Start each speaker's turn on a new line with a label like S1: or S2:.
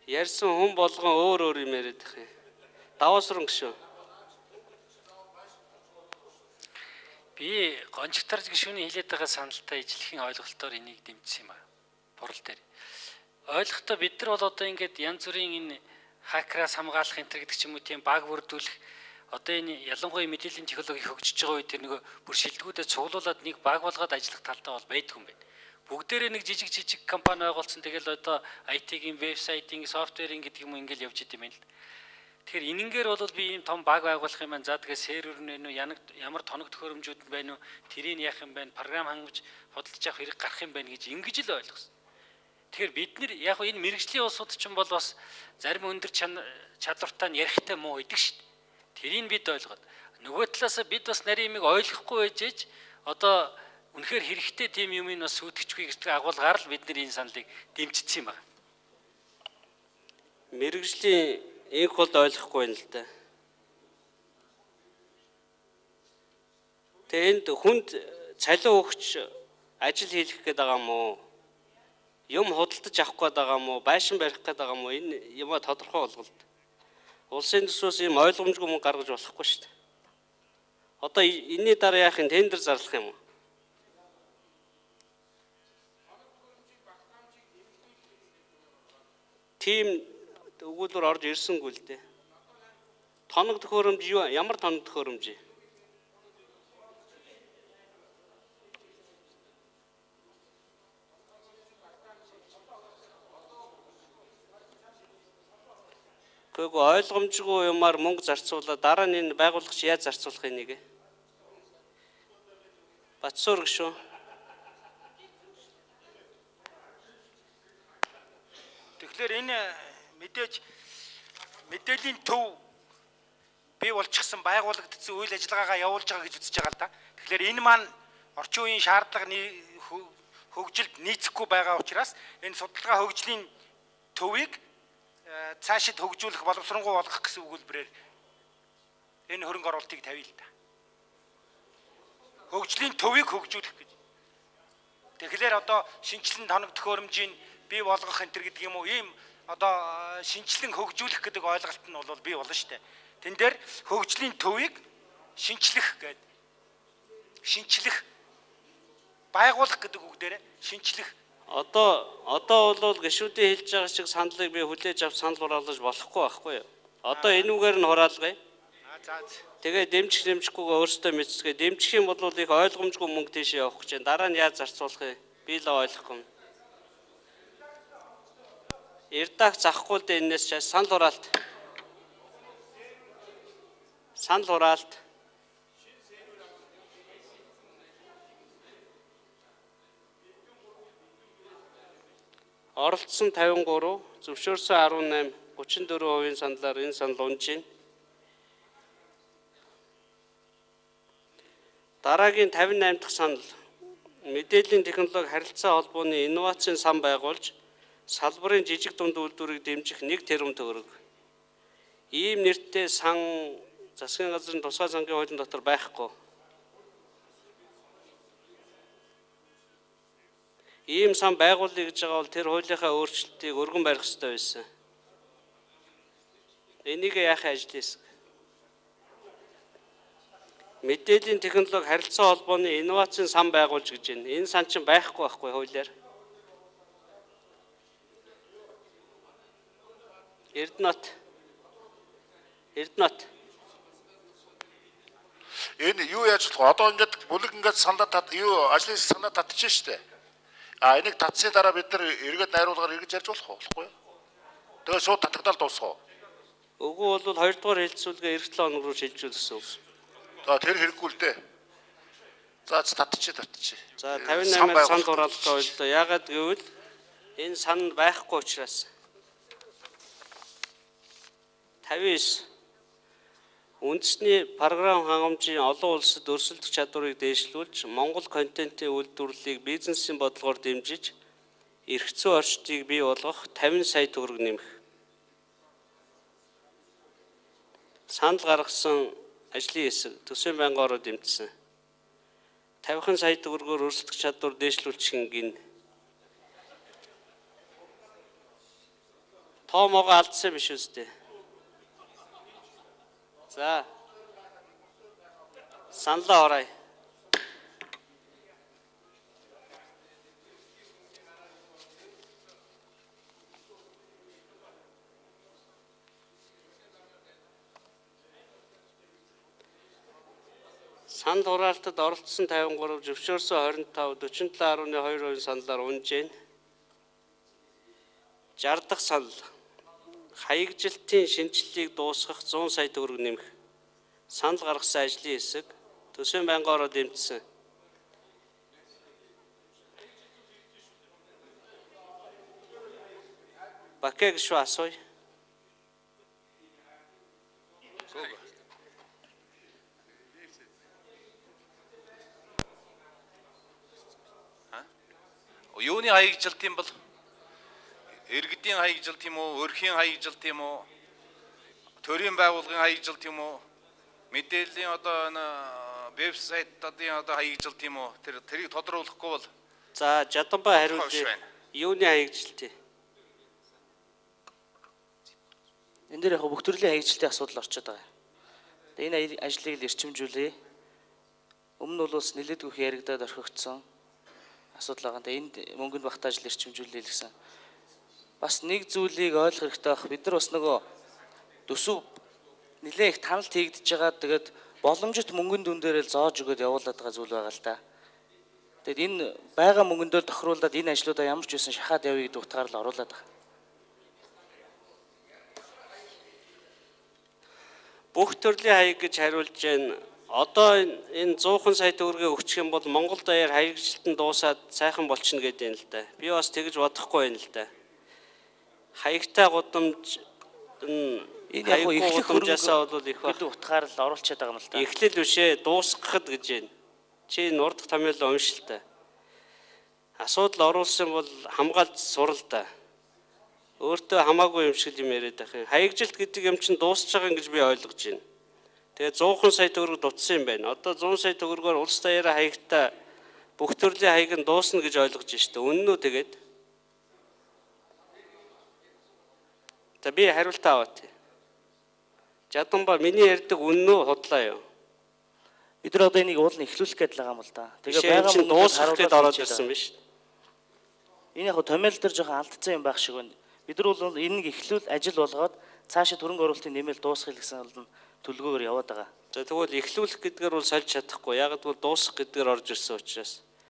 S1: Ярьсан хүн болгон өөр юм яриад их юм. Даваасран гişүү.
S2: Би гончигтар гишүүний хэлээд байгаа саналтай ижлэхэн ойлголтоор энийг дэмжсэн юм аа. Бурал дээр. Ойлгохдоо бид нар бол одоо ингээд янз бүрийн энэ хакераас хамгаалах энэ гэдэг ч юм уу тийм баг бүрдүүлэх одоо энэ ялангуяа мэдээллийн технологи хөгжиж байгаа үед тэр нөгөө бүр шилдэгүүдэд цуглуулад нэг баг болгоод ажиллах талдаа бол байдгүй юм байна. Бүгдээрээ нэг жижиг компани байгуулсан тэгэл одоо IT-ийн вебсайтын софтверийн гэдэг юм ингээл явж идэм байнал. Тэгэхээр энэнгээр бол би ийм том баг байгуулах юм байна. За тэгээ сервер нь вэ, ямар тоног төхөөрөмжүүд нь байна уу, тэрийг яах юм байна, програм хангаж худалдаж авах хэрэг гарах юм байна гэж ингэж л ойлгосон. Тэгэхээр бид нэр яг энэ мэрэгжлийн улсууд ч юм бол бас зарим өндөр чадвартай нь ярихтай муу идэг шүү дээ. Тэрийг бид ойлгоод нөгөө талаас бид бас нарийн юмыг ойлгохгүй байжээж одоо үнэхээр хэрэгтэй тийм юмыг бас сүйтгэжгүй гэдэг агуулгаар л бид нар энэ саналыг дэмжсэн юм байна.
S1: Мэргэжлийн инх бол ойлгохгүй юм л да. Тэнд хүнд цалин өгч ажил хийх гээд байгаа юм уу? Юм худалдаж авах гээд байгаа юм уу? Байшин барих гээд байгаа юм уу? Энэ юм тодорхой болголт. Улсын төсвөөс ийм ойлгомжгүй мөнгө гаргаж болохгүй шүү дээ. Одоо энэний дараа яах юм тендер зарлах юм уу? Тийм өгүүлбэр орж ирсэнгүй л дээ. Тоног төхөөрөмж юу? Ямар тоног төхөөрөмж? Гэхдээ ойлгомжгүй юмар мөнгө зарцуулаад дараа нь энэ байгууллагч яаж зарцуулах энийг? Батсуур гişүү.
S3: Тэгэхээр энэ мэдээллийн төв бий болчихсон байгуулагдсан үйл ажиллагаагаа явуулж байгаа гэж үзэж байгаа л да. Тэгэхээр энэ маань орчин үеийн шаардлага хөгжилд нийцэхгүй байгаа учраас энэ судалгаа хөгжлийн төвийг цаашид хөгжүүлэх боловсронгуй болгох гэсэн өгүүлбэрээр энэ хөрөнгө оруулалтыг тавья л да. Хөгжлийн төвийг хөгжүүлэх гэж. Тэгэхээр одоо шинжилэн тоног төхөөрөмжийн бий болгох энэ гэдэг юм уу ийм одоо шинжилэн хөгжүүлэх гэдэг ойлголт нь бол бий болно шүү дээ. Тэн дээр хөгжлийн төвийг шинчлэх гэдэг. Шинчлэх байгуулах гэдэг үг дээр шинчлэх.
S1: Одоо бол гишүүдийн хэлж байгаа шиг саналыг би хүлээж авч санал хураалгаж болохгүй байхгүй юу? Одоо энүүгээр нь хураалгая. Тэгээ дэмжихгүйгээ өөрсдөө мэдсгээ. Дэмжих юм бол их ойлгомжгүй мөнгө тийшээ явах гэж. Дараа нь яаж зарцуулах вэ? Би л ойлгохгүй. Эрдэх захгүй л дээ энэс чаас санал хураалт. Санал хураалт. Оролцсон 53, зөвшөөрсөн 18, 34% саналаар энэ санал унж байна. Дараагийн 58 дахь санал мэдээллийн технологи харилцаа холбооны инновацийн сан байгуулж салбарын жижиг дунд үйлдвэрийг дэмжих 1 тэрбум төгрөг. Ийм нэртэй сан засгийн газрын тусгай сангийн хуулийн дотор байхгүй. Ийм сан байгуулъя гэж байгаа бол тэр хуулийнхаа өөрчлөлтийг өргөн барих ёстой байсан. Энийг яах ажил хийсэн? Мэдээллийн технологи харилцаа холбооны инновацийн сан байгуулж гэж байна. Энэ сан чинь байхгүй хуулиар. Эрдэнэт.
S4: Энэ юу яаж болох вэ? Одоо ингээд бүлэг ингээд санаа ажлын санаа татчихжээ шүү дээ. Энийг татсны дараа бид нар эргээд найруулгаар эргэж ярьж болохгүй юу? Тэгээ шууд татагдал дуусах уу?
S1: Үгүй бол 2 дугаар хэлцүүлгээ эх 7 хоног руу шилжүүл гэсэн үг.
S4: За тэр хэрэггүй л дээ. За татчих.
S1: За 58-аар санал хураалгах ойлоо. Яагаад гэвэл энэ сан байхгүй учраас. 59 үндэсний програм хангамжийн олон улсад өрсөлдөх чадварыг дээшлүүлж Монгол контентын үйлдвэрлэлийг бизнесийн бодлогоор дэмжиж эрх зүйн орчдыг бий болгох 50 сая төгрөг нэмэх. Санал гаргасан ажлын хэсэг төсвийн байнгын ороод дэмжсэн. 50 сая төгрөгөөр өрсөлдөх чадвар дээшлүүлчих гин. Тоо могоо алдсан биш үстэй. За. Саналаа орой. Санал хураалтад оролцсон 53, зөвшөөрсөн 25, 47.2% саналаар унж байна. 60 дахь санал. Хаягжилтын шинжилгээг дуусгах 100 сая төгрөг нэмэх. Санал гаргасан ажлын хэсэг төсвийн байнгын ороод эмтсэн. Бакэ гişүү асууя.
S5: Юуны хаягжилт юм бол иргэдийн хаягжилт юм уу, өрхийн хаягжилт юм уу, төрийн байгууллагын хаягжилт юм уу, мэдээллийн одоо вебсайтуудын одоо хаягжилт юм уу, тэрийг тодруулахгүй бол
S1: За, Жаданбай хариулъя. Юуны хаягжилт вэ?
S6: Энэ дээр яг бүх төрлийн хаягжилтын асуудал орчод байгаа. Тэгээ энэ ажлыг л эрчимжүүлээ. Өмнө нь бол бас нэлээдгүй их яригадаад орхигдсон асуудал байгаа. Тэгээ энд мөнгөнд багтааж л эрчимжүүлээ л гэсэн. Бас нэг зүйлийг ойлгох хэрэгтэй байх. Бид нар бас нөгөө төсөв нэлээ их таналт хийгдэж байгаа. Тэгээд боломжит мөнгөнд дүн дээр л зоож өгöd явуулаад байгаа зүйл байгаа л да. Тэгээд энэ байгаа мөнгөндөө тохируулаад энэ ажлуудаа ямар ч байсан шахаад явъя гэдэг утгаар л оруулаад байгаа.
S1: Бүх төрлийн хаяг гэж хариулж байна. Одоо энэ 100 сая төгрөгийг өгчих юм бол Монгол даяар хаягжилтанд дуусаад сайхан болчихно гэдэг юм л да. Би бас тэгж бодохгүй байна л да. Хаягтай гудамж
S6: Энэ яг ихлэх
S1: гудамжаасаа бол их
S6: гэдэг утгаар л оруулчихад байгаа юм л да.
S1: эхлэл бишээ дуусгахад гэж байна. Чи нурдах томьёолоо уншилтай. Асуудал оруулсан бол хамгаалж сурал да. Өөртөө хамаагүй юм шиг юм яриад байх юм. Хаягжилт гэдэг юм чинь дуусч байгаа гэж би ойлгож байна. Тэгээ 100 сая төгрөг дутсан юм байна. Одоо 100 сая төгрөгөөр улс даяараа хаягтай бүх төрлийн хаяг нь дуусна гэж ойлгож байна шүү дээ. Үнэн үү тэгээд? За би хариултаа аваад. Жаданбай миний ярьдаг үнэн үү худлаа юу?
S6: Бид нар одоо энийг уул нь эхлүүлэх гэдэг байгаа юм л да.
S1: Тэгээ байгаа мөнгөнд дуусгах гэдээ ороод ирсэн биш.
S6: Энэ яг томьёол дээр жоохон алдсан юм байх шиг байна. Бид нар бол энийг эхлүүл ажил болгоод цаашаа хөрөнгө оруулалтын нэмэлт дуусгах гэсэн бол төлөвлөгөөр яваад байгаа.
S1: За тэгвэл эхлүүлэх гэдгээр бол сольж чадахгүй. Яг гэвэл дуусгах гэдгээр орж ирсэн учраас.